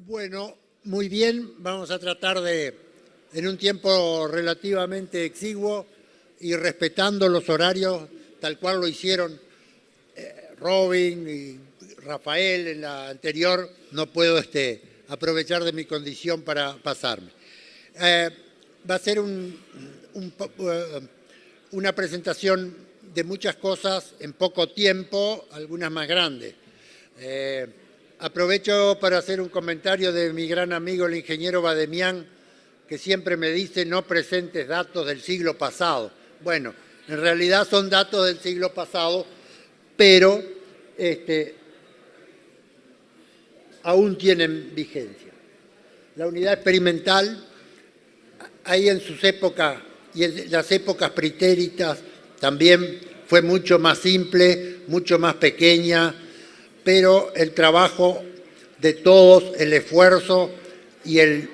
Bueno, muy bien. Vamos a tratar de, en un tiempo relativamente exiguo y respetando los horarios, tal cual lo hicieron Robin y Rafael en la anterior, no puedo aprovechar de mi condición para pasarme. Va a ser una presentación de muchas cosas en poco tiempo, algunas más grandes. Aprovecho para hacer un comentario de mi gran amigo el ingeniero Bademian, que siempre me dice no presentes datos del siglo pasado. Bueno, en realidad son datos del siglo pasado, pero aún tienen vigencia. La unidad experimental, ahí en sus épocas y en las épocas pretéritas, también fue mucho más simple, mucho más pequeña, pero el trabajo de todos, el esfuerzo y el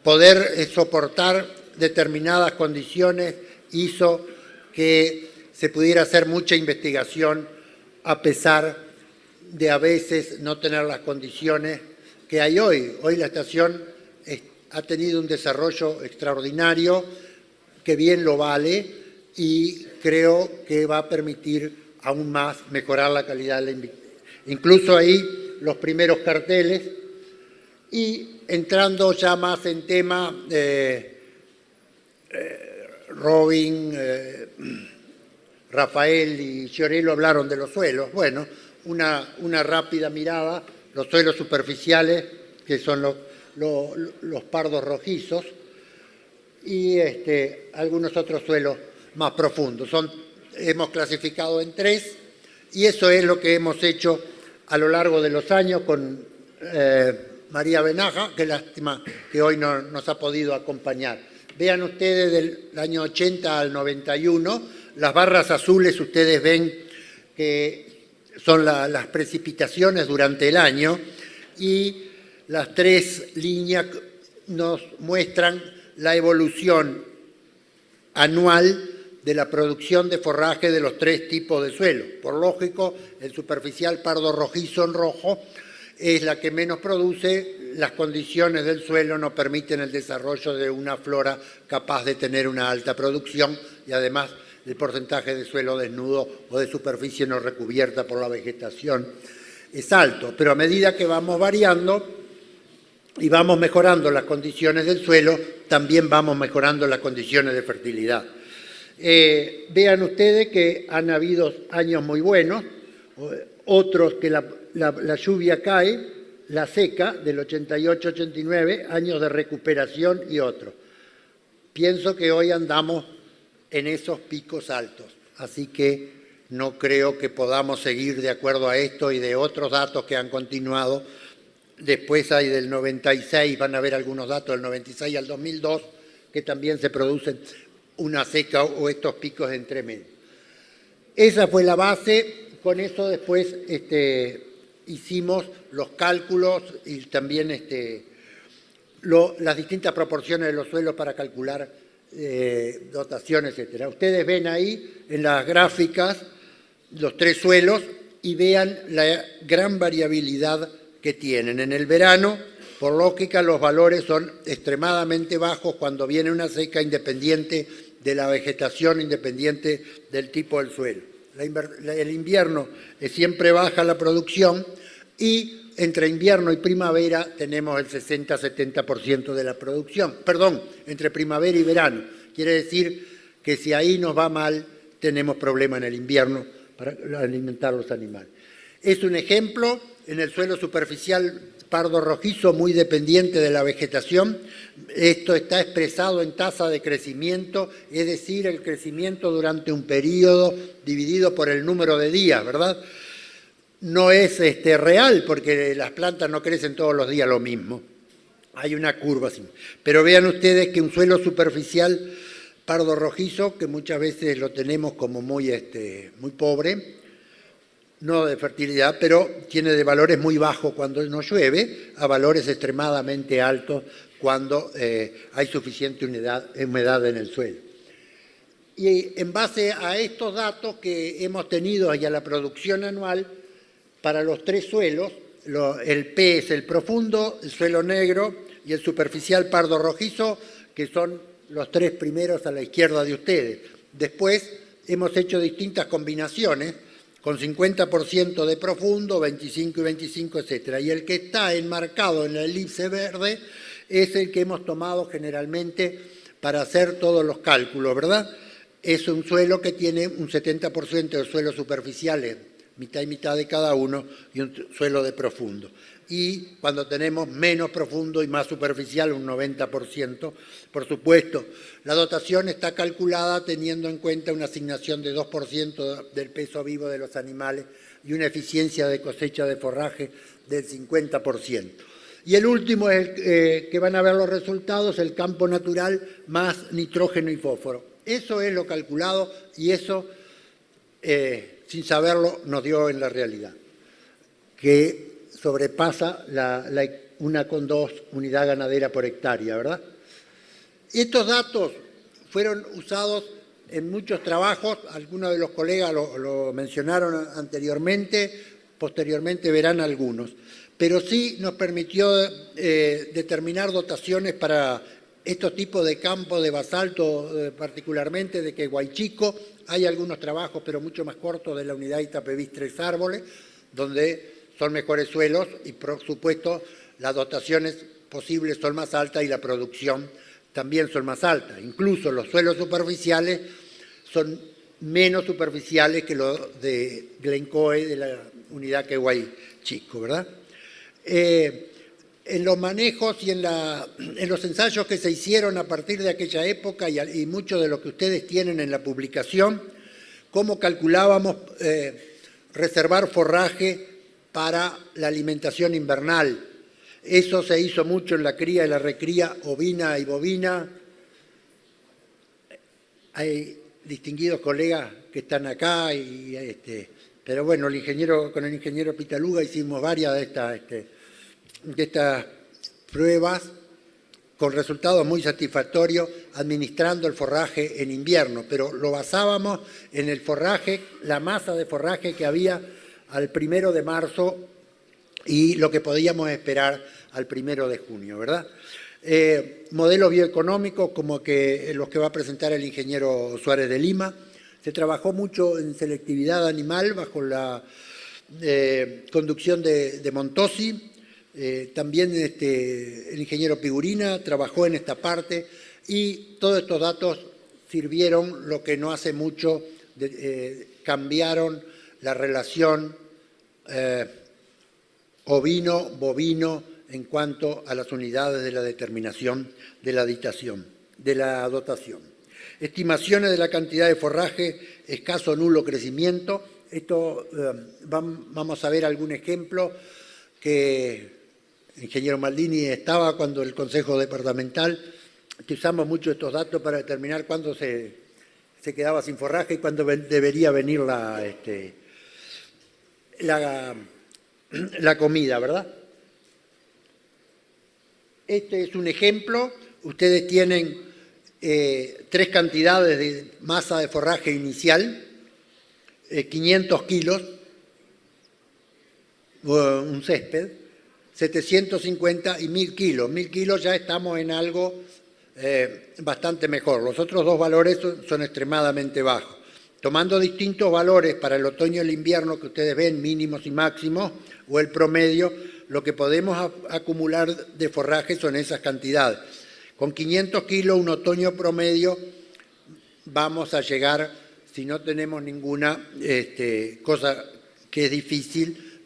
poder soportar determinadas condiciones hizo que se pudiera hacer mucha investigación a pesar de a veces no tener las condiciones que hay hoy. Hoy la estación ha tenido un desarrollo extraordinario que bien lo vale y creo que va a permitir aún más mejorar la calidad de la investigación. Incluso ahí los primeros carteles y entrando ya más en tema, Robin, Rafael y Fiorello hablaron de los suelos. Bueno, una rápida mirada, los suelos superficiales, que son los pardos rojizos, y algunos otros suelos más profundos. Hemos clasificado en 3, y eso es lo que hemos hecho a lo largo de los años con María Benaja, qué lástima que hoy no nos ha podido acompañar. Vean ustedes del año 80 al 91, las barras azules ustedes ven que son las precipitaciones durante el año y las 3 líneas nos muestran la evolución anual de la producción de forraje de los 3 tipos de suelo. Por lógico, el superficial pardo rojizo en rojo es la que menos produce, las condiciones del suelo no permiten el desarrollo de una flora capaz de tener una alta producción y además el porcentaje de suelo desnudo o de superficie no recubierta por la vegetación es alto. Pero a medida que vamos variando y vamos mejorando las condiciones del suelo, también vamos mejorando las condiciones de fertilidad. Vean ustedes que han habido años muy buenos, otros que la lluvia cae, la seca del 88-89, años de recuperación y otros. Pienso que hoy andamos en esos picos altos, así que no creo que podamos seguir de acuerdo a esto y de otros datos que han continuado. Después hay del 96, van a ver algunos datos del 96 al 2002, que también se producen una seca o estos picos entre medio. Esa fue la base, con eso después hicimos los cálculos y también las distintas proporciones de los suelos para calcular dotación, etc. Ustedes ven ahí en las gráficas los 3 suelos y vean la gran variabilidad que tienen. En el verano, por lógica, los valores son extremadamente bajos cuando viene una seca independiente de la vegetación, independiente del tipo del suelo. El invierno es siempre baja la producción y entre invierno y primavera tenemos el 60-70% de la producción. Perdón, entre primavera y verano. Quiere decir que si ahí nos va mal, tenemos problema en el invierno para alimentar a los animales. Es un ejemplo en el suelo superficial pardo rojizo muy dependiente de la vegetación. Esto está expresado en tasa de crecimiento, es decir, el crecimiento durante un periodo dividido por el número de días, ¿verdad? No es real porque las plantas no crecen todos los días lo mismo. Hay una curva así. Pero vean ustedes que un suelo superficial pardo rojizo, que muchas veces lo tenemos como muy pobre, no de fertilidad, pero tiene de valores muy bajos cuando no llueve, a valores extremadamente altos cuando hay suficiente humedad en el suelo. Y en base a estos datos que hemos tenido y a la producción anual, para los 3 suelos, el P es el profundo, el suelo negro y el superficial pardo rojizo, que son los tres primeros a la izquierda de ustedes. Después hemos hecho distintas combinaciones, con 50% de profundo, 25 y 25, etc. Y el que está enmarcado en la elipse verde es el que hemos tomado generalmente para hacer todos los cálculos, ¿verdad? Es un suelo que tiene un 70% de suelos superficiales, mitad y mitad de cada uno, y un suelo de profundo. Y cuando tenemos menos profundo y más superficial, un 90%, por supuesto. La dotación está calculada teniendo en cuenta una asignación de 2% del peso vivo de los animales y una eficiencia de cosecha de forraje del 50%. Y el último es el que van a ver los resultados, el campo natural más nitrógeno y fósforo. Eso es lo calculado y eso, sin saberlo, nos dio en la realidad, que sobrepasa la 1,2 unidad ganadera por hectárea, ¿verdad? Estos datos fueron usados en muchos trabajos, algunos de los colegas lo mencionaron anteriormente, posteriormente verán algunos, pero sí nos permitió determinar dotaciones para estos tipos de campos de basalto, particularmente de Queguaychico. Hay algunos trabajos, pero mucho más cortos, de la unidad Itapevis Tres Árboles, donde son mejores suelos y, por supuesto, las dotaciones posibles son más altas y la producción también son más altas. Incluso los suelos superficiales son menos superficiales que los de Glencoe, de la unidad Queguaychico, ¿verdad? En los manejos y en los ensayos que se hicieron a partir de aquella época y mucho de lo que ustedes tienen en la publicación, cómo calculábamos reservar forraje para la alimentación invernal. Eso se hizo mucho en la cría y la recría ovina y bovina. Hay distinguidos colegas que están acá, pero bueno, con el ingeniero Pitaluga hicimos varias de estas pruebas con resultados muy satisfactorios administrando el forraje en invierno, pero lo basábamos en el forraje, la masa de forraje que había al 1 de marzo y lo que podíamos esperar al 1 de junio, ¿verdad? Modelos bioeconómicos como los que va a presentar el ingeniero Suárez de Lima. Se trabajó mucho en selectividad animal bajo la conducción de Montosi. También el ingeniero Pigurina trabajó en esta parte y todos estos datos sirvieron, lo que no hace mucho, cambiaron la relación ovino-bovino en cuanto a las unidades de la determinación de la dotación. Estimaciones de la cantidad de forraje, escaso o nulo crecimiento. Esto vamos a ver algún ejemplo que el ingeniero Maldini estaba cuando el Consejo Departamental, que usamos mucho estos datos para determinar cuándo se quedaba sin forraje y cuándo debería venir la comida, ¿verdad? Este es un ejemplo. Ustedes tienen 3 cantidades de masa de forraje inicial, 500 kilos, un césped, 750 y 1000 kilos. 1000 kilos ya estamos en algo bastante mejor. Los otros dos valores son extremadamente bajos. Tomando distintos valores para el otoño y el invierno que ustedes ven, mínimos y máximos, o el promedio, lo que podemos acumular de forraje son esas cantidades. Con 500 kilos, un otoño promedio, vamos a llegar, si no tenemos ninguna cosa que es difícil,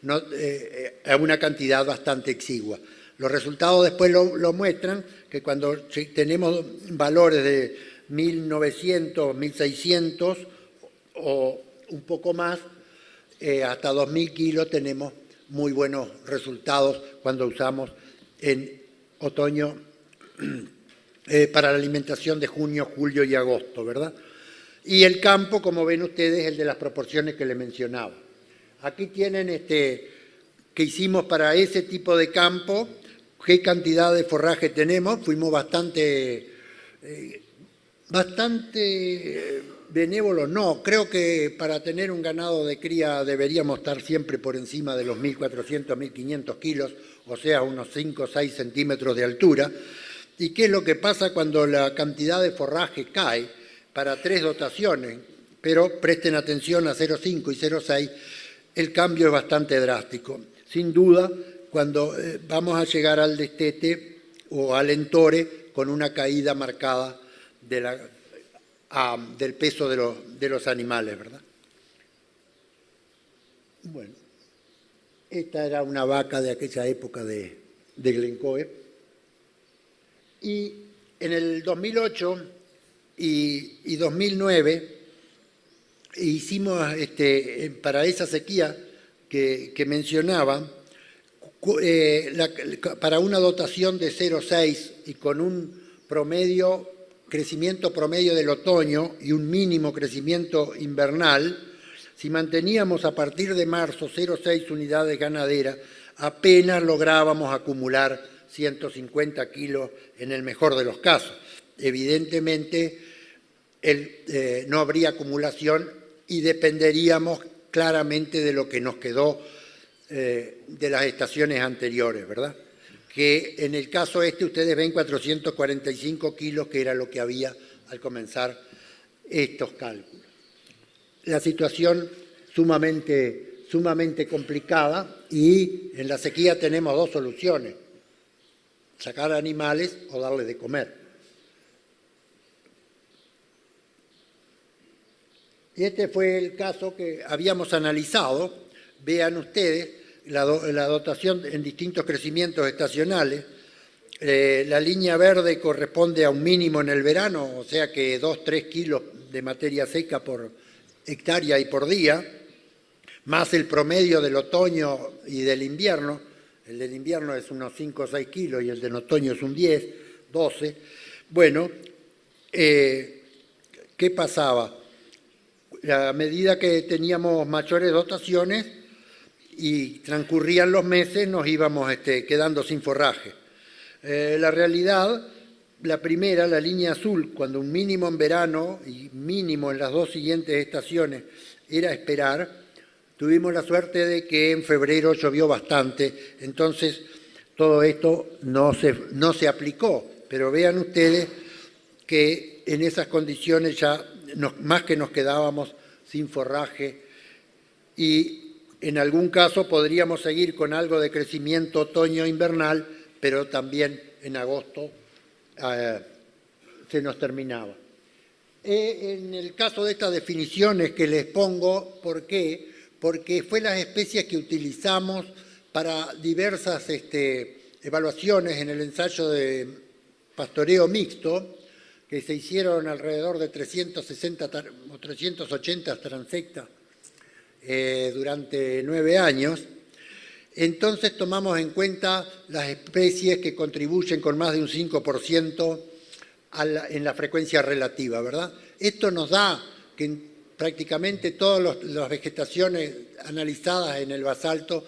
a una cantidad bastante exigua. Los resultados después lo muestran, que cuando tenemos valores de 1900, 1600 o un poco más, hasta 2000 kilos tenemos muy buenos resultados cuando usamos en otoño para la alimentación de junio, julio y agosto, ¿verdad? Y el campo, como ven ustedes, el de las proporciones que les mencionaba. Aquí tienen que hicimos para ese tipo de campo, qué cantidad de forraje tenemos. Fuimos bastante benévolos no. Creo que para tener un ganado de cría deberíamos estar siempre por encima de los 1.400, 1.500 kilos, o sea, unos 5 o 6 centímetros de altura. ¿Y qué es lo que pasa cuando la cantidad de forraje cae para 3 dotaciones? Pero presten atención a 0,5 y 0,6, el cambio es bastante drástico. Sin duda, cuando vamos a llegar al destete o al entore con una caída marcada del peso de los animales, ¿verdad? Bueno, esta era una vaca de aquella época de Glencoe. Y en el 2008 y 2009 hicimos, para esa sequía que mencionaba, para una dotación de 0,6 y con un crecimiento promedio del otoño y un mínimo crecimiento invernal, si manteníamos a partir de marzo 0,6 unidades ganaderas, apenas lográbamos acumular 150 kilos en el mejor de los casos. Evidentemente, no habría acumulación y dependeríamos claramente de lo que nos quedó de las estaciones anteriores, ¿verdad? Que en el caso ustedes ven 445 kilos, que era lo que había al comenzar estos cálculos. La situación sumamente complicada, y en la sequía tenemos 2 soluciones: sacar animales o darles de comer. Y este fue el caso que habíamos analizado. Vean ustedes la dotación en distintos crecimientos estacionales. La línea verde corresponde a un mínimo en el verano, o sea que 2-3 kilos de materia seca por hectárea y por día, más el promedio del otoño y del invierno. El del invierno es unos 5 o 6 kilos y el del otoño es un 10, 12. Bueno, ¿qué pasaba? A medida que teníamos mayores dotaciones y transcurrían los meses, nos íbamos quedando sin forraje. La realidad, la primera, la línea azul, cuando un mínimo en verano y mínimo en las 2 siguientes estaciones era esperar, tuvimos la suerte de que en febrero llovió bastante, entonces todo esto no se aplicó. Pero vean ustedes que en esas condiciones ya más que nos quedábamos sin forraje, y en algún caso podríamos seguir con algo de crecimiento otoño-invernal, pero también en agosto se nos terminaba. En el caso de estas definiciones que les pongo, ¿por qué? Porque fue las especies que utilizamos para diversas evaluaciones en el ensayo de pastoreo mixto, que se hicieron alrededor de 360 o 380 transectas durante 9 años. Entonces tomamos en cuenta las especies que contribuyen con más de un 5% en la frecuencia relativa, ¿verdad? Esto nos da que prácticamente todas las vegetaciones analizadas en el basalto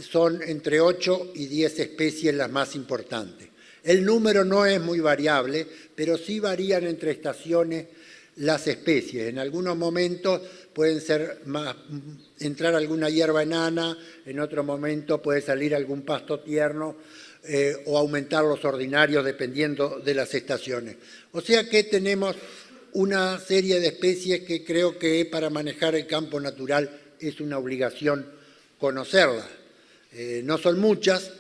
son entre 8 y 10 especies las más importantes. El número no es muy variable, pero sí varían entre estaciones las especies. En algunos momentos pueden entrar alguna hierba enana, en otro momento puede salir algún pasto tierno o aumentar los ordinarios dependiendo de las estaciones. O sea que tenemos una serie de especies que creo que para manejar el campo natural es una obligación conocerlas. No son muchas.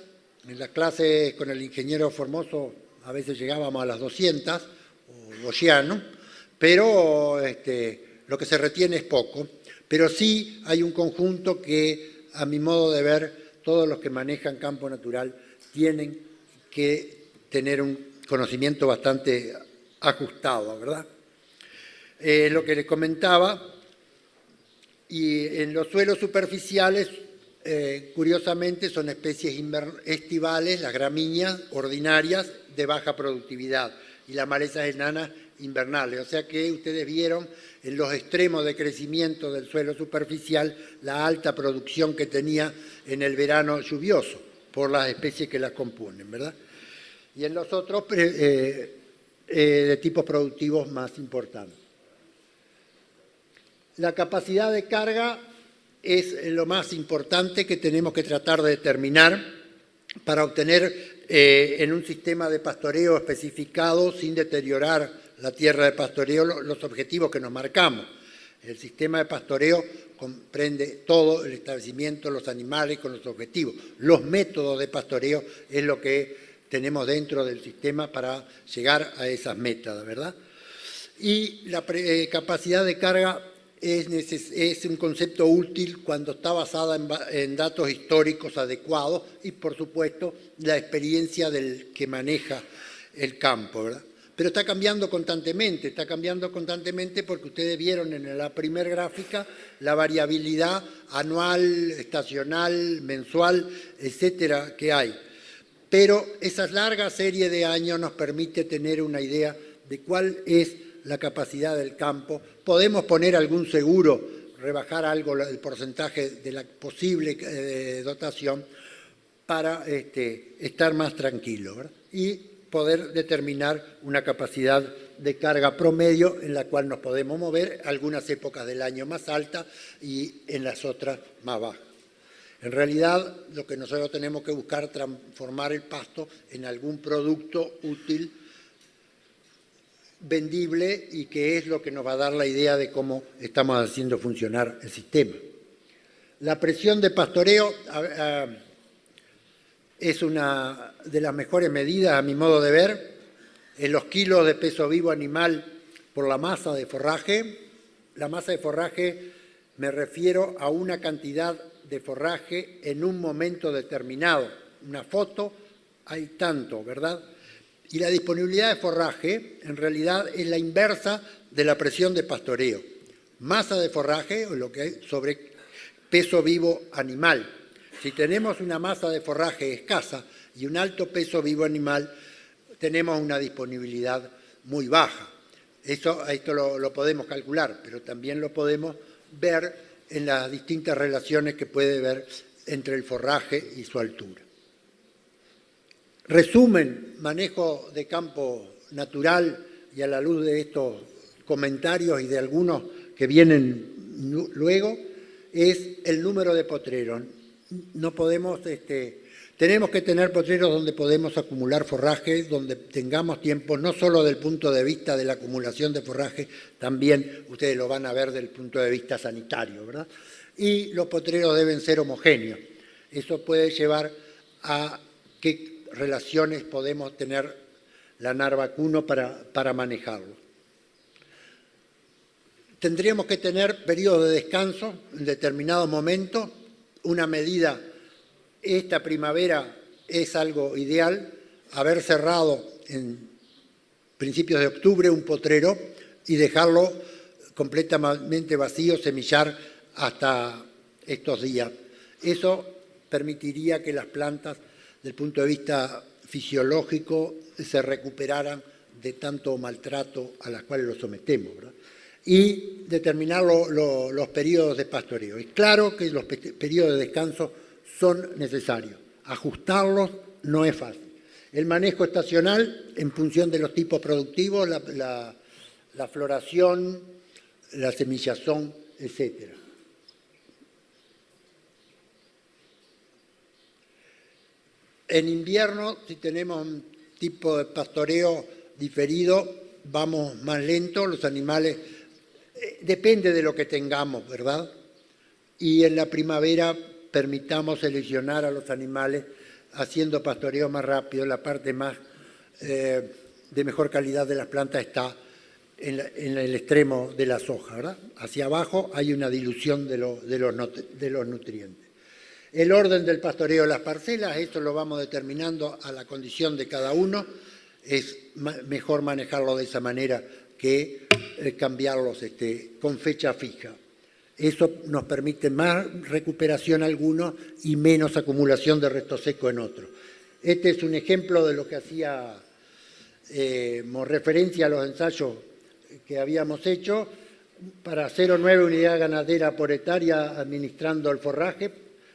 En las clases con el ingeniero Formoso a veces llegábamos a las 200, o Oceano, pero lo que se retiene es poco. Pero sí hay un conjunto que, a mi modo de ver, todos los que manejan campo natural tienen que tener un conocimiento bastante ajustado, ¿verdad? Lo que les comentaba, y en los suelos superficiales, curiosamente son especies estivales, las gramíneas ordinarias de baja productividad y las malezas enanas invernales. O sea que ustedes vieron en los extremos de crecimiento del suelo superficial la alta producción que tenía en el verano lluvioso por las especies que las componen, ¿verdad? Y en los otros de tipos productivos más importantes. La capacidad de carga es lo más importante que tenemos que tratar de determinar para obtener en un sistema de pastoreo especificado, sin deteriorar la tierra de pastoreo, los objetivos que nos marcamos. El sistema de pastoreo comprende todo el establecimiento, los animales con los objetivos. Los métodos de pastoreo es lo que tenemos dentro del sistema para llegar a esas metas, ¿verdad? Y la capacidad de carga es un concepto útil cuando está basada en datos históricos adecuados y, por supuesto, la experiencia del que maneja el campo, ¿verdad? Pero está cambiando constantemente porque ustedes vieron en la primera gráfica la variabilidad anual, estacional, mensual, etcétera, que hay. Pero esa larga serie de años nos permite tener una idea de cuál es la capacidad del campo. Podemos poner algún seguro, rebajar algo el porcentaje de la posible dotación para estar más tranquilo, ¿verdad? Y poder determinar una capacidad de carga promedio en la cual nos podemos mover, algunas épocas del año más alta y en las otras más bajas. En realidad, lo que nosotros tenemos que buscar es transformar el pasto en algún producto útil, vendible, y que es lo que nos va a dar la idea de cómo estamos haciendo funcionar el sistema. La presión de pastoreo es una de las mejores medidas, a mi modo de ver, en los kilos de peso vivo animal por la masa de forraje. La masa de forraje me refiero a una cantidad de forraje en un momento determinado. Una foto, hay tanto, ¿verdad? Y la disponibilidad de forraje, en realidad, es la inversa de la presión de pastoreo. Masa de forraje, o lo que hay sobre peso vivo animal. Si tenemos una masa de forraje escasa y un alto peso vivo animal, tenemos una disponibilidad muy baja. Esto lo podemos calcular, pero también lo podemos ver en las distintas relaciones que puede haber entre el forraje y su altura. Resumen, manejo de campo natural, y a la luz de estos comentarios y de algunos que vienen luego, es el número de potreros. No podemos, tenemos que tener potreros donde podemos acumular forraje, donde tengamos tiempo, no solo del punto de vista de la acumulación de forraje, también ustedes lo van a ver del punto de vista sanitario, ¿verdad? Y los potreros deben ser homogéneos. Eso puede llevar a qué relaciones podemos tener lanar vacuno para manejarlo. Tendríamos que tener periodos de descanso en determinado momento. Una medida, esta primavera es algo ideal, haber cerrado en principios de octubre un potrero y dejarlo completamente vacío, semillar hasta estos días. Eso permitiría que las plantas, desde el punto de vista fisiológico, se recuperaran de tanto maltrato a las cuales los sometemos, ¿verdad? Y determinar los periodos de pastoreo. Es claro que los periodos de descanso son necesarios. Ajustarlos no es fácil. El manejo estacional, en función de los tipos productivos, la floración, la semillazón, etc. En invierno, si tenemos un tipo de pastoreo diferido, vamos más lento, los animales... Depende de lo que tengamos, ¿verdad? Y en la primavera permitamos seleccionar a los animales haciendo pastoreo más rápido. La parte más de mejor calidad de las plantas está en el extremo de las hojas, ¿verdad? Hacia abajo hay una dilución de los nutrientes. El orden del pastoreo de las parcelas, esto lo vamos determinando a la condición de cada uno. Es mejor manejarlo de esa manera que cambiarlos con fecha fija. Eso nos permite más recuperación algunos y menos acumulación de resto seco en otros. Este es un ejemplo de lo que hacíamos referencia a los ensayos que habíamos hecho para 0,9 unidad ganadera por hectárea administrando el forraje.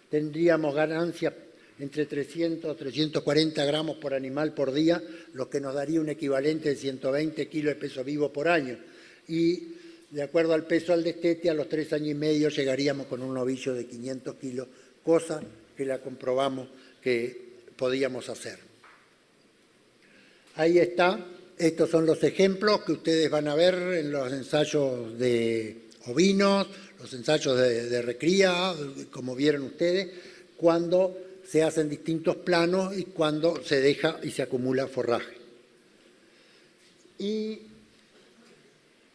Tendríamos ganancias entre 300 y 340 gramos por animal por día, lo que nos daría un equivalente de 120 kilos de peso vivo por año. Y de acuerdo al peso al destete, a los 3 años y medio llegaríamos con un novillo de 500 kilos, cosa que la comprobamos que podíamos hacer. Ahí está, estos son los ejemplos que ustedes van a ver en los ensayos de ovinos, los ensayos de recría, como vieron ustedes, cuando se hacen distintos planos y cuando se deja y se acumula forraje. Y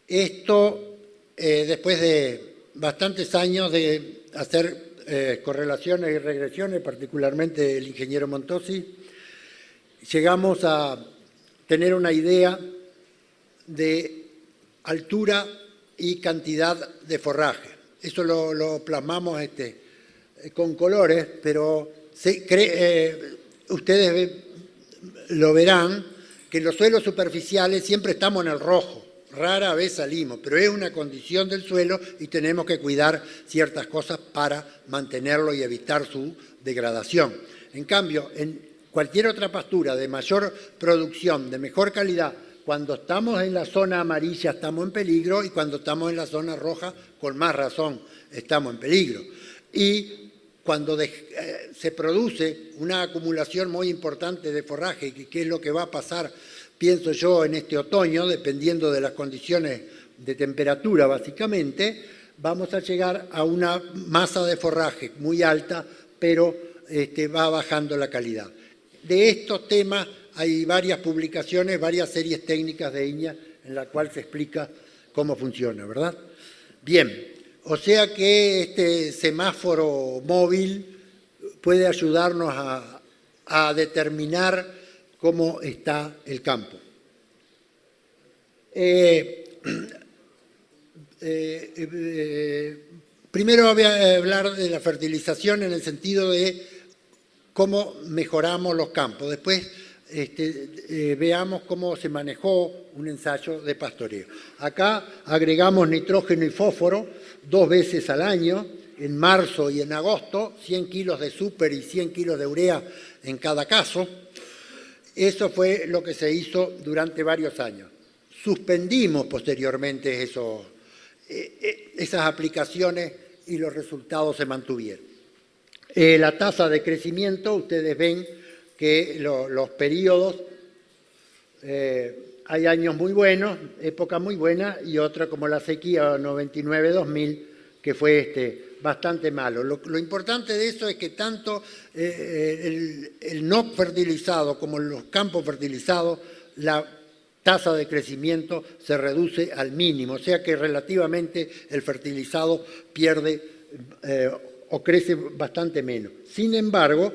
esto, después de bastantes años de hacer correlaciones y regresiones, particularmente el ingeniero Montosi, llegamos a tener una idea de altura y cantidad de forraje. Eso lo plasmamos con colores, pero ustedes lo verán que en los suelos superficiales siempre estamos en el rojo, rara vez salimos, pero es una condición del suelo y tenemos que cuidar ciertas cosas para mantenerlo y evitar su degradación. En cambio, en cualquier otra pastura de mayor producción, de mejor calidad, cuando estamos en la zona amarilla estamos en peligro y cuando estamos en la zona roja, con más razón, estamos en peligro. Y cuando se produce una acumulación muy importante de forraje, que es lo que va a pasar, pienso yo, en este otoño, dependiendo de las condiciones de temperatura básicamente, vamos a llegar a una masa de forraje muy alta, pero va bajando la calidad. De estos temas hay varias publicaciones, varias series técnicas de INEA en la cual se explica cómo funciona, ¿verdad? Bien, o sea que este semáforo móvil puede ayudarnos a determinar cómo está el campo. Primero voy a hablar de la fertilización en el sentido de cómo mejoramos los campos. Después veamos cómo se manejó un ensayo de pastoreo. Acá agregamos nitrógeno y fósforo 2 veces al año, en marzo y en agosto, 100 kilos de súper y 100 kilos de urea en cada caso. Eso fue lo que se hizo durante varios años. Suspendimos posteriormente esas aplicaciones y los resultados se mantuvieron. La tasa de crecimiento, ustedes ven que los periodos, hay años muy buenos, épocas muy buenas y otra como la sequía 99-2000, que fue bastante malo. Lo importante de eso es que tanto el no fertilizado como los campos fertilizados, la tasa de crecimiento se reduce al mínimo, o sea que relativamente el fertilizado pierde o crece bastante menos. Sin embargo,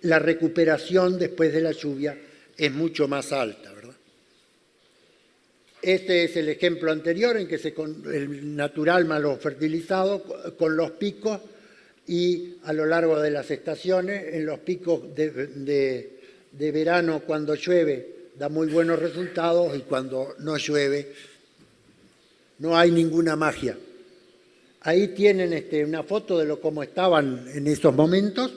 la recuperación después de la lluvia es mucho más alta, ¿verdad? Este es el ejemplo anterior en que el natural más lo fertilizado con los picos y a lo largo de las estaciones, en los picos de verano cuando llueve da muy buenos resultados y cuando no llueve no hay ninguna magia. Ahí tienen una foto de cómo estaban en esos momentos.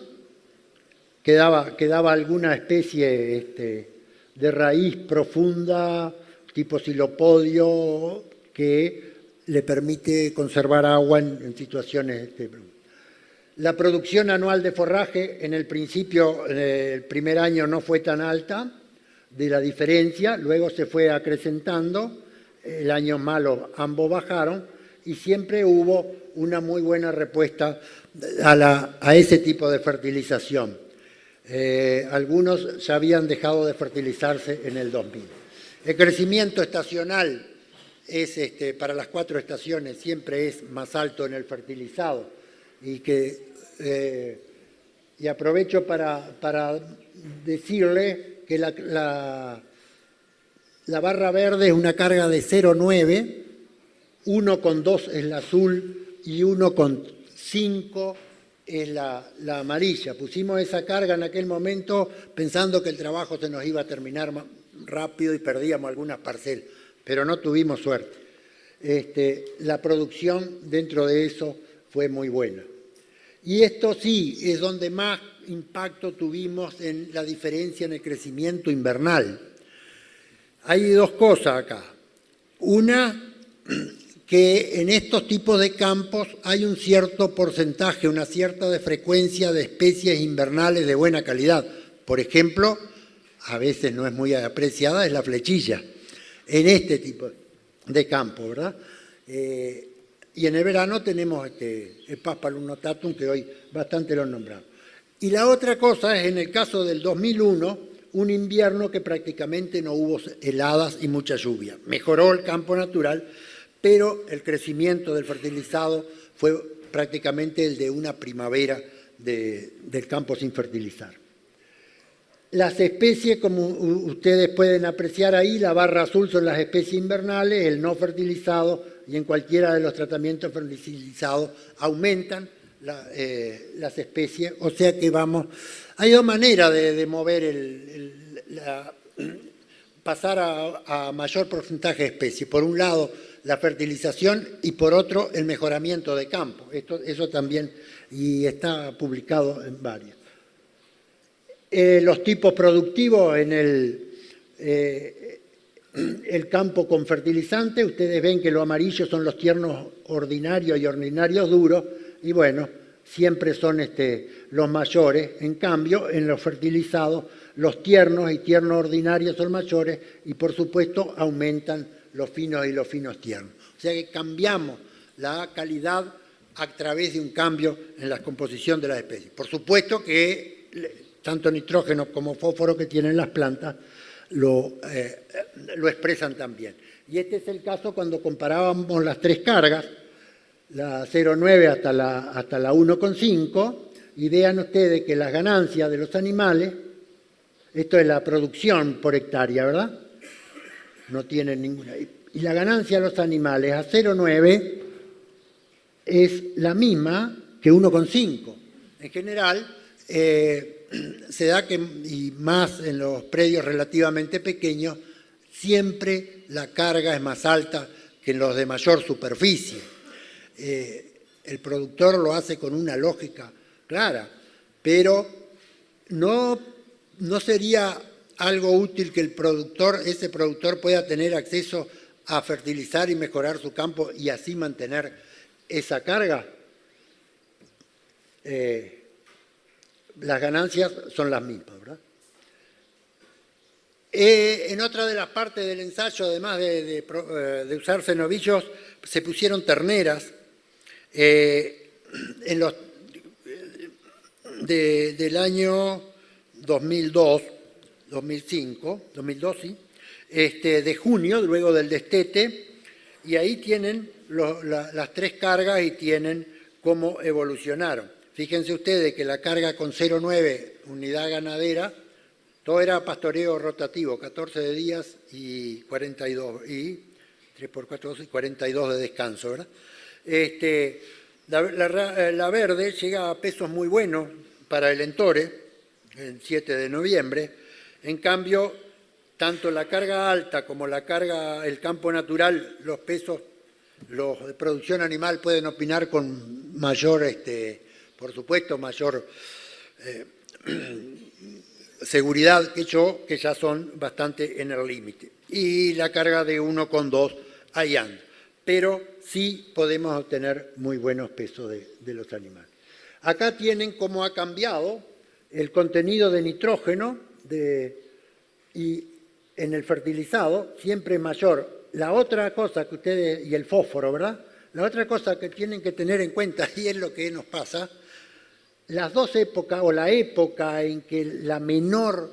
Quedaba alguna especie de raíz profunda, tipo silopodio, que le permite conservar agua en situaciones. La producción anual de forraje en el principio, el primer año no fue tan alta de la diferencia, luego se fue acrecentando, el año malo ambos bajaron y siempre hubo una muy buena respuesta a ese tipo de fertilización. Algunos ya habían dejado de fertilizarse en el 2000. El crecimiento estacional es para las 4 estaciones siempre es más alto en el fertilizado y aprovecho para decirle que la barra verde es una carga de 0,9, 1,2 es la azul y 1,5 es la amarilla. Pusimos esa carga en aquel momento pensando que el trabajo se nos iba a terminar rápido y perdíamos algunas parcelas, pero no tuvimos suerte. La producción dentro de eso fue muy buena. Y esto sí es donde más impacto tuvimos en la diferencia en el crecimiento invernal. Hay 2 cosas acá. Una, que en estos tipos de campos hay un cierto porcentaje, una cierta frecuencia de especies invernales de buena calidad. Por ejemplo, a veces no es muy apreciada, es la flechilla, en este tipo de campo, ¿verdad? Y en el verano tenemos el Paspalum notatum, que hoy bastante lo nombramos. Y la otra cosa es, en el caso del 2001, un invierno que prácticamente no hubo heladas y mucha lluvia. Mejoró el campo natural, pero el crecimiento del fertilizado fue prácticamente el de una primavera del campo sin fertilizar. Las especies, como ustedes pueden apreciar ahí, la barra azul son las especies invernales, el no fertilizado, y en cualquiera de los tratamientos fertilizados aumentan las especies. O sea que hay dos maneras de mover pasar a mayor porcentaje de especies. Por un lado, la fertilización, y por otro, el mejoramiento de campo. Eso también, y está publicado en varios. Los tipos productivos en el campo con fertilizante, ustedes ven que lo amarillo son los tiernos ordinarios y ordinarios duros, y bueno, siempre son los mayores. En cambio, en los fertilizados, los tiernos y tiernos ordinarios son mayores, y por supuesto aumentan los finos y los finos tiernos. O sea que cambiamos la calidad a través de un cambio en la composición de las especies. Por supuesto que tanto nitrógeno como fósforo que tienen las plantas lo expresan también. Y este es el caso cuando comparábamos las tres cargas, la 0,9 hasta la 1,5, y vean ustedes que las ganancias de los animales, esto es la producción por hectárea, ¿verdad? No tienen ninguna. Y la ganancia de los animales a 0,9 es la misma que 1,5. En general, se da que, y más en los predios relativamente pequeños, siempre la carga es más alta que en los de mayor superficie. El productor lo hace con una lógica clara, pero no sería algo útil que ese productor pueda tener acceso a fertilizar y mejorar su campo y así mantener esa carga. Las ganancias son las mismas, ¿verdad? En otra de las partes del ensayo, además de usarse novillos, se pusieron terneras. Del año 2002, 2005, 2002, sí, de junio, luego del destete, y ahí tienen las tres cargas y tienen cómo evolucionaron. Fíjense ustedes que la carga con 0,9 unidad ganadera, todo era pastoreo rotativo, 14 de días y 42, y 3 por 4, 12, 42 de descanso, ¿verdad? La verde llega a pesos muy buenos para el Entore, el 7 de noviembre. En cambio, tanto la carga alta como el campo natural, los pesos, los de producción animal pueden opinar con mayor, por supuesto, mayor seguridad que ya son bastante en el límite. Y la carga de 1,2 ahí anda. Pero sí podemos obtener muy buenos pesos de los animales. Acá tienen cómo ha cambiado el contenido de nitrógeno y en el fertilizado, siempre mayor. La otra cosa que ustedes, y el fósforo, ¿verdad? La otra cosa que tienen que tener en cuenta, y es lo que nos pasa, las dos épocas, o la época en que la menor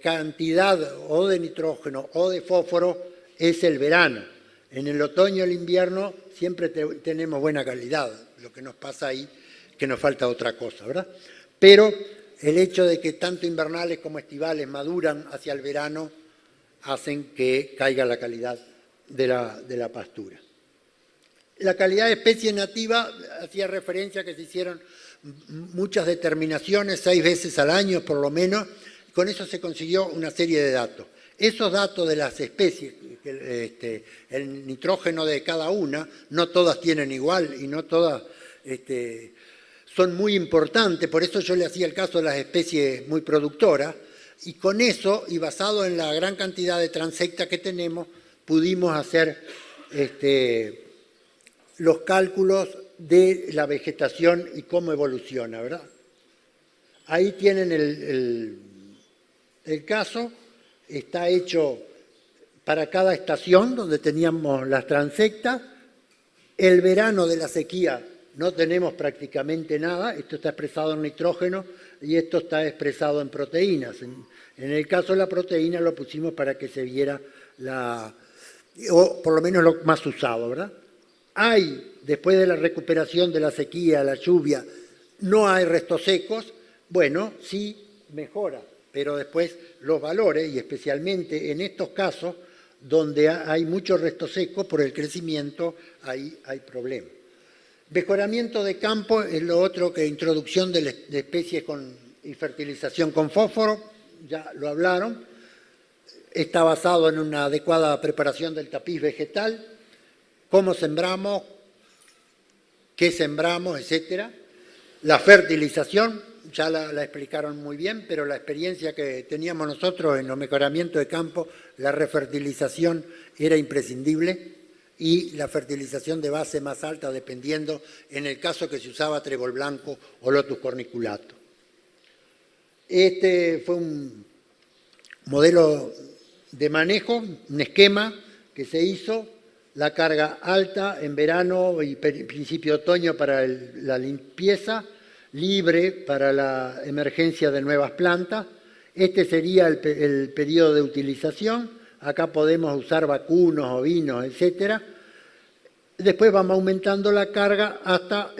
cantidad o de nitrógeno o de fósforo es el verano. En el otoño y el invierno siempre tenemos buena calidad. Lo que nos pasa ahí que nos falta otra cosa, ¿verdad? Pero el hecho de que tanto invernales como estivales maduran hacia el verano hacen que caiga la calidad de la pastura. La calidad de especie nativa hacía referencia a que se hicieron muchas determinaciones, 6 veces al año por lo menos, y con eso se consiguió una serie de datos. Esos datos de las especies, el nitrógeno de cada una, no todas tienen igual y no todas son muy importantes, por eso yo le hacía el caso de las especies muy productoras, y con eso, y basado en la gran cantidad de transectas que tenemos, pudimos hacer los cálculos de la vegetación y cómo evoluciona, ¿verdad? Ahí tienen el caso, está hecho para cada estación, donde teníamos las transectas. El verano de la sequía no tenemos prácticamente nada, esto está expresado en nitrógeno y esto está expresado en proteínas. En el caso de la proteína lo pusimos para que se viera o por lo menos lo más usado, ¿verdad? Después de la recuperación de la sequía, la lluvia, no hay restos secos, bueno, sí mejora, pero después los valores, y especialmente en estos casos, donde hay mucho resto seco, por el crecimiento ahí hay problemas. Mejoramiento de campo es lo otro, que introducción de especies y fertilización con fósforo, ya lo hablaron. Está basado en una adecuada preparación del tapiz vegetal, cómo sembramos, qué sembramos, etcétera. La fertilización, ya la explicaron muy bien, pero la experiencia que teníamos nosotros en los mejoramientos de campo, la refertilización era imprescindible, y la fertilización de base más alta, dependiendo en el caso que se usaba trébol blanco o lotus corniculato. Este fue un modelo de manejo, un esquema que se hizo, la carga alta en verano y principio de otoño para la limpieza, libre para la emergencia de nuevas plantas. Este sería el periodo de utilización. Acá podemos usar vacunos, ovinos, etc. Después vamos aumentando la carga hasta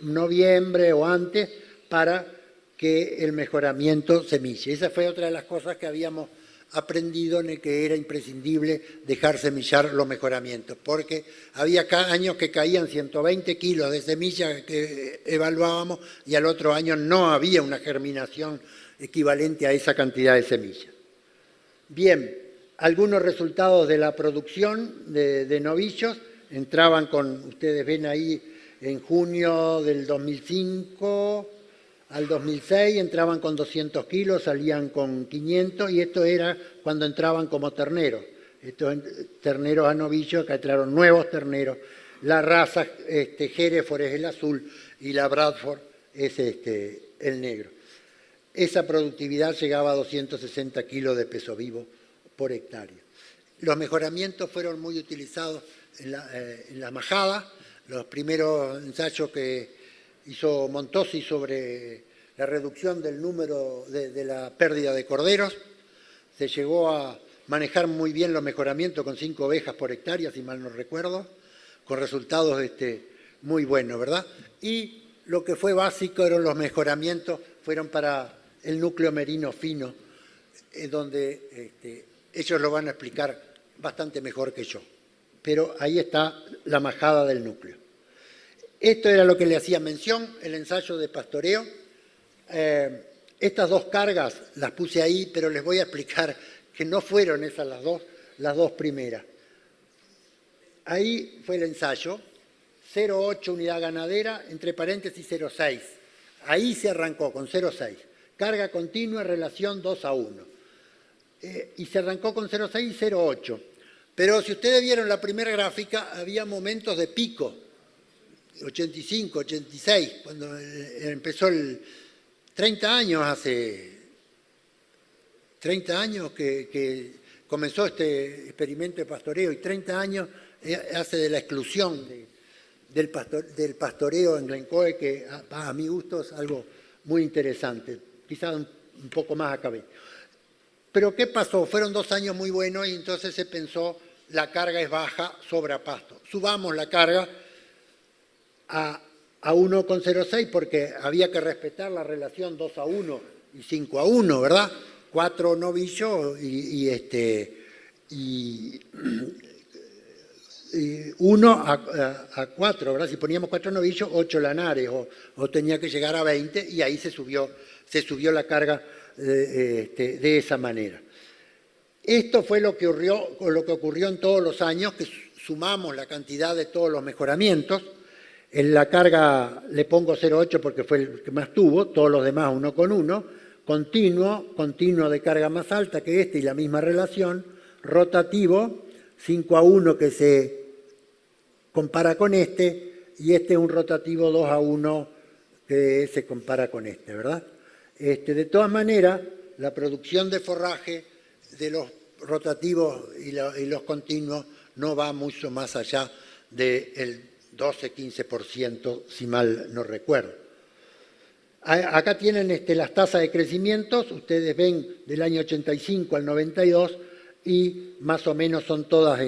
noviembre o antes para que el mejoramiento semille. Esa fue otra de las cosas que habíamos aprendido, en el que era imprescindible dejar semillar los mejoramientos, porque había años que caían 120 kilos de semilla que evaluábamos y al otro año no había una germinación equivalente a esa cantidad de semilla. Bien, algunos resultados de la producción de novillos entraban ustedes ven ahí, en junio del 2005 al 2006 entraban con 200 kilos, salían con 500, y esto era cuando entraban como terneros. Estos terneros a novillo, acá entraron nuevos terneros. La raza Hereford es el azul y la Bradford es el negro. Esa productividad llegaba a 260 kilos de peso vivo por hectárea. Los mejoramientos fueron muy utilizados en la majada. Los primeros ensayos que hizo Montosi sobre la reducción del número de la pérdida de corderos. Se llegó a manejar muy bien los mejoramientos con 5 ovejas por hectárea, si mal no recuerdo, con resultados muy buenos, ¿verdad? Y lo que fue básico eran los mejoramientos, fueron para el núcleo merino fino, donde ellos lo van a explicar bastante mejor que yo. Pero ahí está la majada del núcleo. Esto era lo que le hacía mención, el ensayo de pastoreo. Estas dos cargas las puse ahí, pero les voy a explicar que no fueron esas las dos primeras. Ahí fue el ensayo, 0,8 unidad ganadera, entre paréntesis 0,6. Ahí se arrancó con 0,6. Carga continua, relación 2:1. Y se arrancó con 0,6 y 0,8. Pero si ustedes vieron la primera gráfica, había momentos de pico. 85, 86, cuando empezó 30 años, hace 30 años que comenzó este experimento de pastoreo, y 30 años hace de la exclusión del pastoreo en Glencoe, que a mi gusto es algo muy interesante, quizás un poco más acabé. Pero ¿qué pasó? Fueron 2 años muy buenos y entonces se pensó, la carga es baja, sobra pasto. Subamos la carga a 1,06 porque había que respetar la relación 2:1 y 5:1, ¿verdad? 4 novillos y 1:4, ¿verdad? Si poníamos 4 novillos, 8 lanares, o tenía que llegar a 20, y ahí se subió la carga de esa manera. Esto fue lo que ocurrió en todos los años, que sumamos la cantidad de todos los mejoramientos. En la carga le pongo 0,8 porque fue el que más tuvo, todos los demás 1,1, continuo de carga más alta que y la misma relación, rotativo, 5:1 que se compara con este, y este es un rotativo 2:1 que se compara con este, ¿verdad? De todas maneras, la producción de forraje de los rotativos y los continuos no va mucho más allá del 12-15%, si mal no recuerdo. Acá tienen las tasas de crecimiento, ustedes ven del año 85 al 92 y más o menos son todas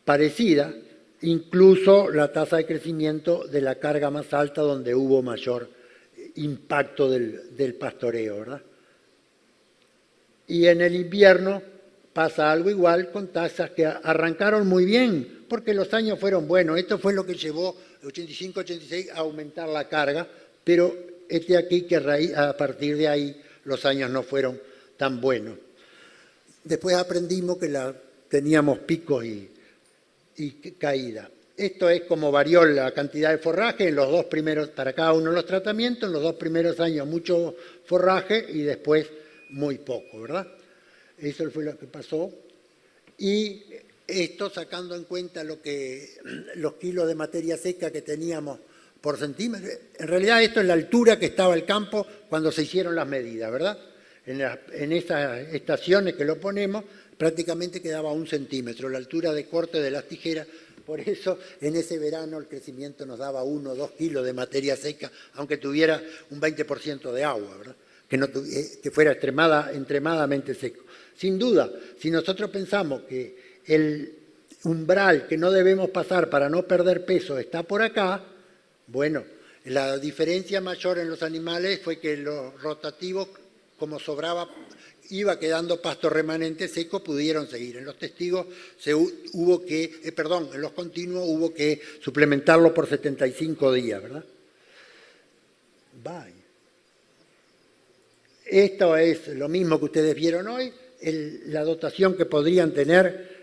parecidas, incluso la tasa de crecimiento de la carga más alta donde hubo mayor impacto del pastoreo, ¿verdad? Y en el invierno pasa algo igual con tasas que arrancaron muy bien, porque los años fueron buenos. Esto fue lo que llevó 85-86 a aumentar la carga, pero aquí que a partir de ahí los años no fueron tan buenos. Después aprendimos que teníamos picos y caída. Esto es como varió la cantidad de forraje en los dos primeros, para cada uno de los tratamientos, en los 2 primeros años mucho forraje y después muy poco, ¿verdad? Eso fue lo que pasó. Y esto sacando en cuenta los kilos de materia seca que teníamos por centímetro. En realidad esto es la altura que estaba el campo cuando se hicieron las medidas, ¿verdad? En esas estaciones que lo ponemos, prácticamente quedaba 1 centímetro, la altura de corte de las tijeras. Por eso en ese verano el crecimiento nos daba 1 o 2 kilos de materia seca, aunque tuviera un 20% de agua, ¿verdad? Que fuera extremadamente seco. Sin duda, si nosotros pensamos que el umbral que no debemos pasar para no perder peso está por acá, bueno, la diferencia mayor en los animales fue que los rotativos, como sobraba, iba quedando pasto remanente seco, pudieron seguir. En los testigos en los continuos hubo que suplementarlo por 75 días, ¿verdad? Bye. Esto es lo mismo que ustedes vieron hoy. La dotación que podrían tener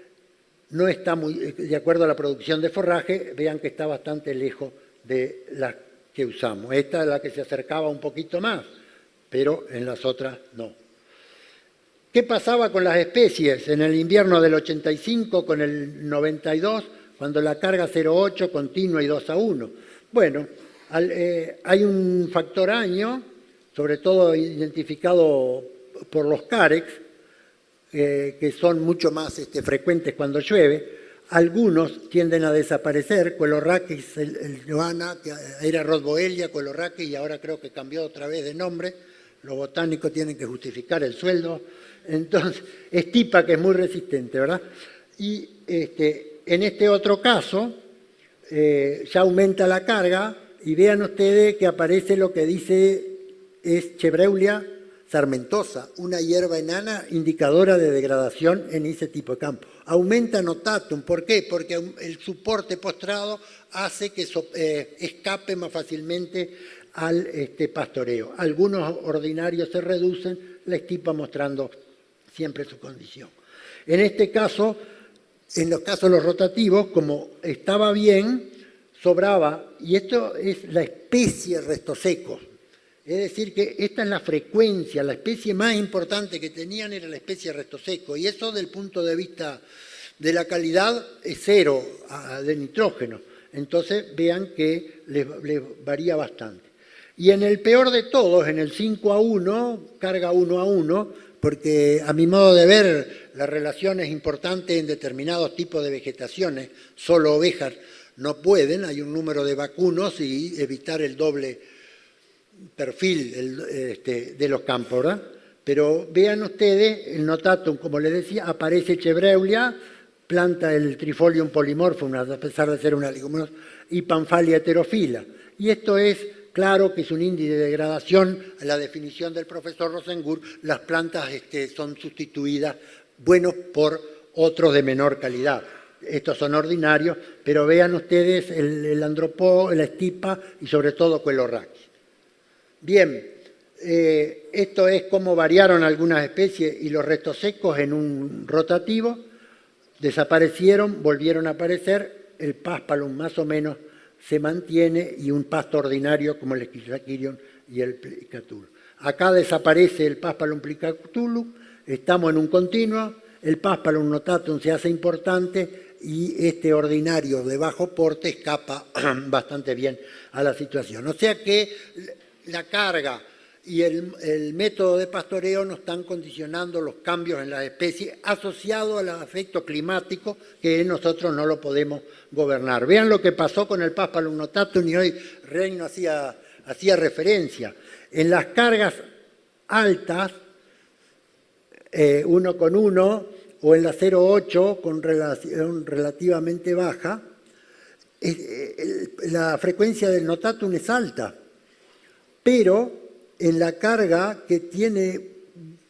no está muy de acuerdo a la producción de forraje. Vean que está bastante lejos de la que usamos. Esta es la que se acercaba un poquito más, pero en las otras no. ¿Qué pasaba con las especies en el invierno del 85 con el 92, cuando la carga 0,8 continua y 2:1? Bueno, hay un factor año, sobre todo identificado por los carex, que son mucho más frecuentes cuando llueve. Algunos tienden a desaparecer, Coelurrhachis, el Johanna, que era Rothboelia, Coelurrhachis, y ahora creo que cambió otra vez de nombre. Los botánicos tienen que justificar el sueldo. Entonces, Stipa, que es muy resistente, ¿verdad? Y en este otro caso, ya aumenta la carga, y vean ustedes que aparece lo que dice es Chevreulia sarmentosa, una hierba enana indicadora de degradación en ese tipo de campo. Aumenta notatum, ¿por qué? Porque el soporte postrado hace que escape más fácilmente al pastoreo. Algunos ordinarios se reducen, la estipa mostrando siempre su condición. En este caso, en los casos de los rotativos, como estaba bien, sobraba, y esto es la especie resto seco. Es decir, que esta es la frecuencia, la especie más importante que tenían era la especie resto seco, y eso del punto de vista de la calidad es 0 de nitrógeno. Entonces vean que les varía bastante. Y en el peor de todos, en el 5:1, carga 1:1, porque a mi modo de ver la relación es importante en determinados tipos de vegetaciones, solo ovejas no pueden, hay un número de vacunos y evitar el doble perfil de los campos, ¿verdad? Pero vean ustedes, el notatum, como les decía, aparece Chevreulia, planta el Trifolium polymorphum, a pesar de ser una leguminosa, y Pamphalia heterofila. Y esto es claro que es un índice de degradación. A la definición del profesor Rosengur, las plantas son sustituidas, buenos por otros de menor calidad. Estos son ordinarios, pero vean ustedes el andropó, la estipa y sobre todo Coelurrhachis. Bien, esto es cómo variaron algunas especies y los restos secos en un rotativo. Desaparecieron, volvieron a aparecer, el Paspalum más o menos se mantiene y un pasto ordinario como el Schizachirion y el Plicatul. Acá desaparece el Paspalum Plicatulum, estamos en un continuo, el Paspalum notatum se hace importante y este ordinario de bajo porte escapa bastante bien a la situación. O sea que la carga y el método de pastoreo nos están condicionando los cambios en las especies asociados al efecto climático que nosotros no lo podemos gobernar. Vean lo que pasó con el Paspalum notatum y hoy Reino hacía referencia. En las cargas altas, 1,1 o en la 0,8 con relación relativamente baja, la frecuencia del notatum es alta, pero en la carga que tiene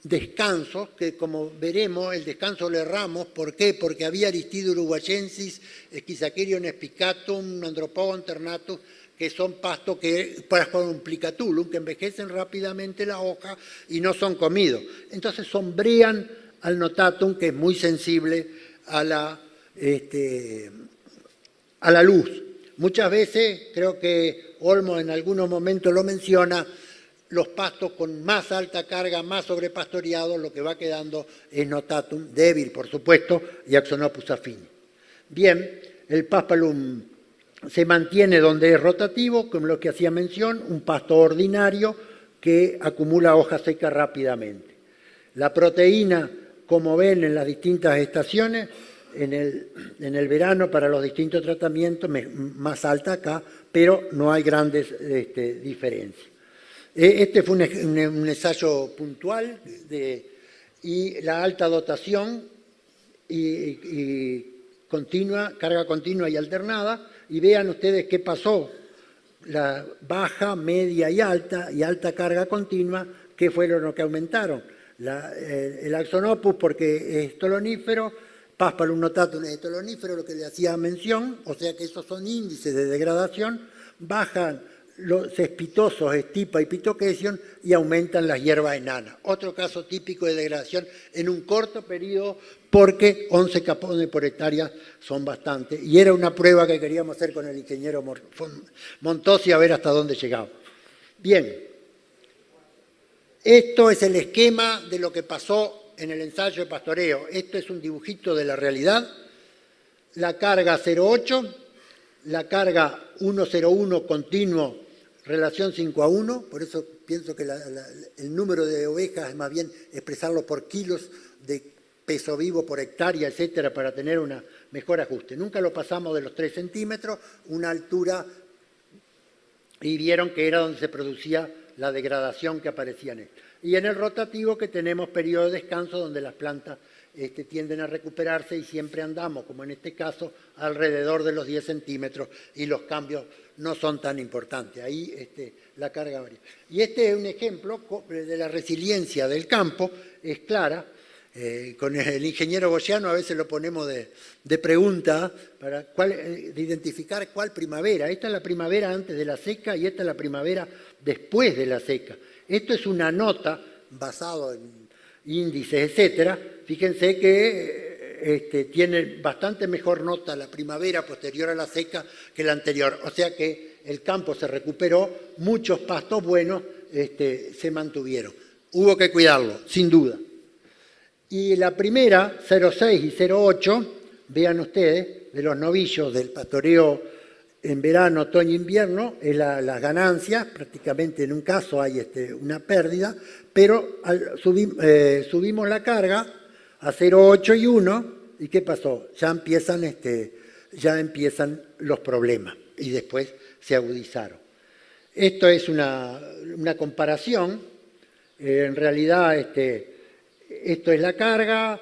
descansos, que como veremos, el descanso lo erramos. ¿Por qué? Porque había Aristido uruguayensis, Schizachyrion spicatum, Andropogon ternatus, que son pastos que, Paspalum plicatulum, que envejecen rápidamente la hoja y no son comidos. Entonces sombrean al notatum, que es muy sensible a la luz. Muchas veces, creo que Olmo en algunos momentos lo menciona, los pastos con más alta carga, más sobrepastoreados, lo que va quedando es notatum débil, por supuesto, y Axonopus affini. Bien, el Paspalum se mantiene donde es rotativo, como lo que hacía mención, un pasto ordinario que acumula hoja seca rápidamente. La proteína, como ven en las distintas estaciones, en el verano para los distintos tratamientos, más alta acá, pero no hay grandes diferencias. Este fue un ensayo puntual y la alta dotación y continua, carga continua y alternada, y vean ustedes qué pasó, la baja, media y alta carga continua, qué fue lo que aumentaron. El Axonopus, porque es tolonífero, Paspalum notatum es tolonífero, lo que le hacía mención, o sea que esos son índices de degradación, bajan los cespitosos, estipa y pitoquesion, y aumentan las hierbas enanas. Otro caso típico de degradación en un corto periodo, porque 11 capones por hectárea son bastante. Y era una prueba que queríamos hacer con el ingeniero Montosi a ver hasta dónde llegaba. Bien, esto es el esquema de lo que pasó en el ensayo de pastoreo. Esto es un dibujito de la realidad. La carga 0,8, la carga 1,01 continuo, relación 5:1, por eso pienso que el número de ovejas es más bien expresarlo por kilos de peso vivo por hectárea, etcétera, para tener un mejor ajuste. Nunca lo pasamos de los 3 centímetros, una altura, y vieron que era donde se producía la degradación que aparecía en esto. Y en el rotativo, que tenemos periodo de descanso donde las plantas tienden a recuperarse y siempre andamos, como en este caso, alrededor de los 10 centímetros y los cambios no son tan importantes. Ahí la carga varía. Y este es un ejemplo de la resiliencia del campo, es clara. Con el ingeniero Goyano a veces lo ponemos de pregunta para de identificar cuál primavera. Esta es la primavera antes de la seca y esta es la primavera después de la seca. Esto es una nota basado en índices, etcétera. Fíjense que tiene bastante mejor nota la primavera posterior a la seca que la anterior. O sea que el campo se recuperó, muchos pastos buenos se mantuvieron. Hubo que cuidarlo, sin duda. Y la primera, 0,6 y 0,8, vean ustedes, de los novillos del pastoreo en verano, otoño e invierno, es las ganancias, prácticamente en un caso hay una pérdida, pero subimos la carga a 0,8 y 1, ¿y qué pasó? Ya empiezan los problemas y después se agudizaron. Esto es una comparación, en realidad esto es la carga,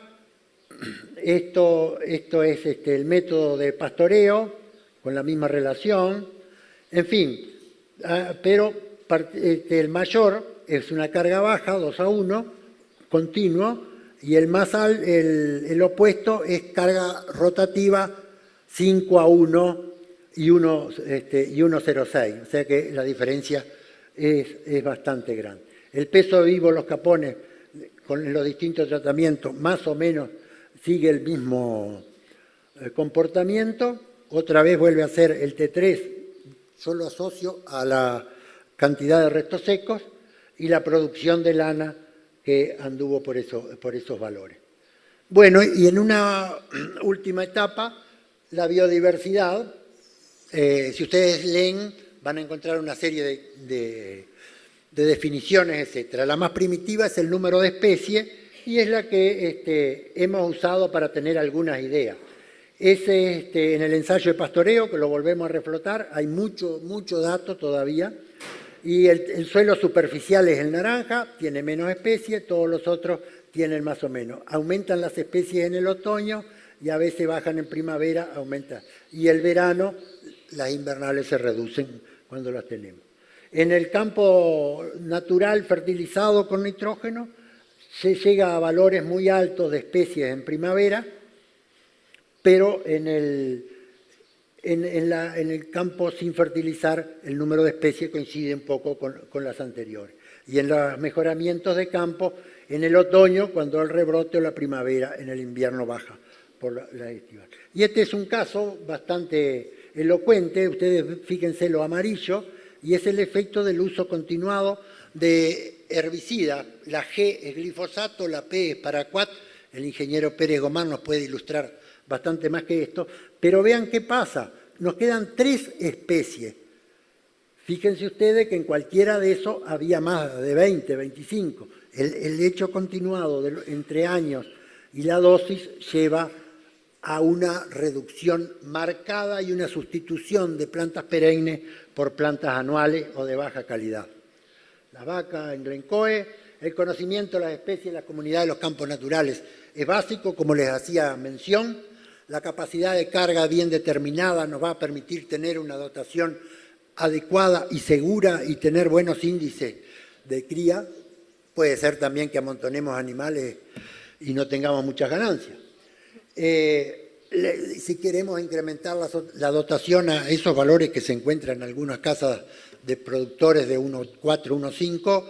esto es el método de pastoreo, con la misma relación, en fin, pero el mayor es una carga baja, 2:1, continuo, y el opuesto es carga rotativa, 5:1 y 1,06, o sea que la diferencia es bastante grande. El peso vivo, los capones, con los distintos tratamientos, más o menos sigue el mismo comportamiento. Otra vez vuelve a ser el T3, solo asocio a la cantidad de restos secos y la producción de lana que anduvo por esos valores. Bueno, y en una última etapa, la biodiversidad. Si ustedes leen, van a encontrar una serie de definiciones, etc. La más primitiva es el número de especies y es la que hemos usado para tener algunas ideas. En el ensayo de pastoreo, que lo volvemos a reflotar, hay mucho dato todavía. Y el suelo superficial es el naranja, tiene menos especies, todos los otros tienen más o menos. Aumentan las especies en el otoño y a veces bajan en primavera, aumenta. Y el verano, las invernales se reducen cuando las tenemos. En el campo natural fertilizado con nitrógeno se llega a valores muy altos de especies en primavera, pero en el campo sin fertilizar el número de especies coincide un poco con las anteriores. Y en los mejoramientos de campo, en el otoño, cuando el rebrote o la primavera, en el invierno baja por la estival. Y este es un caso bastante elocuente, ustedes fíjense lo amarillo, y es el efecto del uso continuado de herbicida. La G es glifosato, la P es paraquat, el ingeniero Pérez Gomar nos puede ilustrar bastante más que esto, pero vean qué pasa, nos quedan 3 especies. Fíjense ustedes que en cualquiera de esos había más de 20, 25. El hecho continuado entre años y la dosis lleva a una reducción marcada y una sustitución de plantas perennes por plantas anuales o de baja calidad. La vaca en Glencoe, el conocimiento de las especies en la comunidad de los campos naturales es básico, como les hacía mención. La capacidad de carga bien determinada nos va a permitir tener una dotación adecuada y segura y tener buenos índices de cría. Puede ser también que amontonemos animales y no tengamos muchas ganancias. Si queremos incrementar la dotación a esos valores que se encuentran en algunas casas de productores de 1,4, 1,5,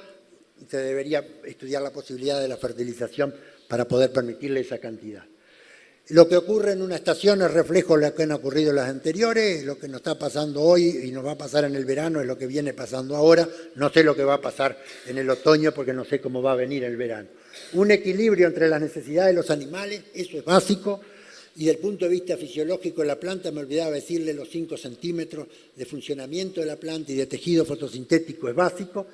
se debería estudiar la posibilidad de la fertilización para poder permitirle esa cantidad. Lo que ocurre en una estación es reflejo de lo que han ocurrido en las anteriores, lo que nos está pasando hoy y nos va a pasar en el verano es lo que viene pasando ahora. No sé lo que va a pasar en el otoño porque no sé cómo va a venir el verano. Un equilibrio entre las necesidades de los animales, eso es básico, y desde el punto de vista fisiológico de la planta, me olvidaba decirle los 5 centímetros de funcionamiento de la planta y de tejido fotosintético es básico,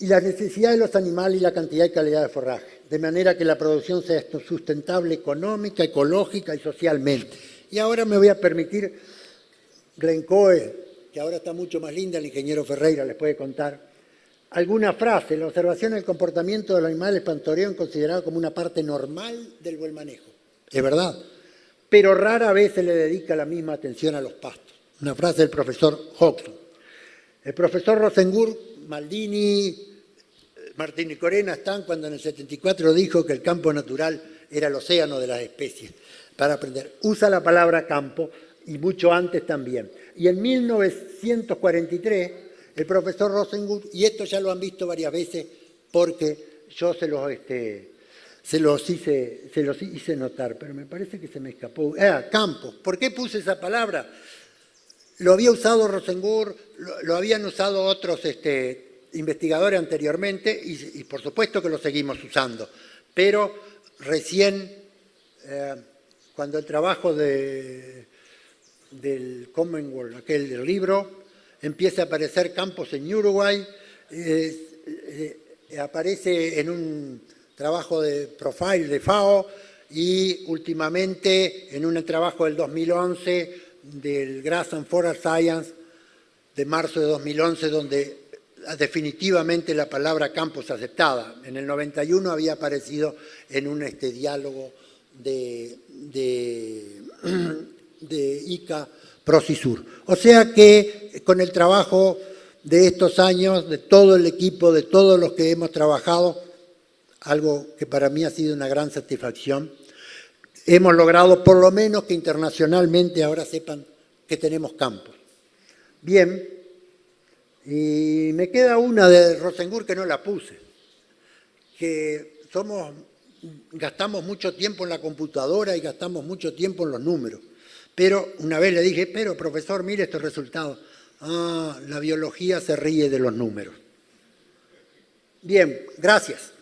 y la necesidad de los animales y la cantidad y calidad de forraje, de manera que la producción sea sustentable económica, ecológica y socialmente. Y ahora me voy a permitir, Glencoe, que ahora está mucho más linda, el ingeniero Ferreira les puede contar, alguna frase. La observación del comportamiento de los animales pastoreo considerado como una parte normal del buen manejo. Es verdad, pero rara vez se le dedica la misma atención a los pastos. Una frase del profesor Hodgson. El profesor Rosengur, Maldini, Martín y Corena están cuando en el 74 dijo que el campo natural era el océano de las especies. Para aprender, usa la palabra campo y mucho antes también. Y en 1943, el profesor Rosengur, y esto ya lo han visto varias veces porque yo se los hice notar, pero me parece que se me escapó. Campos. ¿Por qué puse esa palabra? Lo había usado Rosengur, lo habían usado otros investigadores anteriormente y por supuesto que lo seguimos usando. Pero recién, cuando el trabajo del Commonwealth, aquel del libro, empieza a aparecer campos en Uruguay, aparece en un trabajo de profile de FAO y últimamente en un trabajo del 2011 del Grass and Forest Science de marzo de 2011, donde definitivamente la palabra campo es aceptada. En el 91 había aparecido en un diálogo de ICA Procisur. O sea que con el trabajo de estos años, de todo el equipo, de todos los que hemos trabajado, algo que para mí ha sido una gran satisfacción, hemos logrado por lo menos que internacionalmente ahora sepan que tenemos campos. Bien, y me queda una de Rosengur que no la puse, que gastamos mucho tiempo en la computadora y gastamos mucho tiempo en los números. Pero una vez le dije, pero profesor, mire estos resultados. La biología se ríe de los números. Bien, gracias.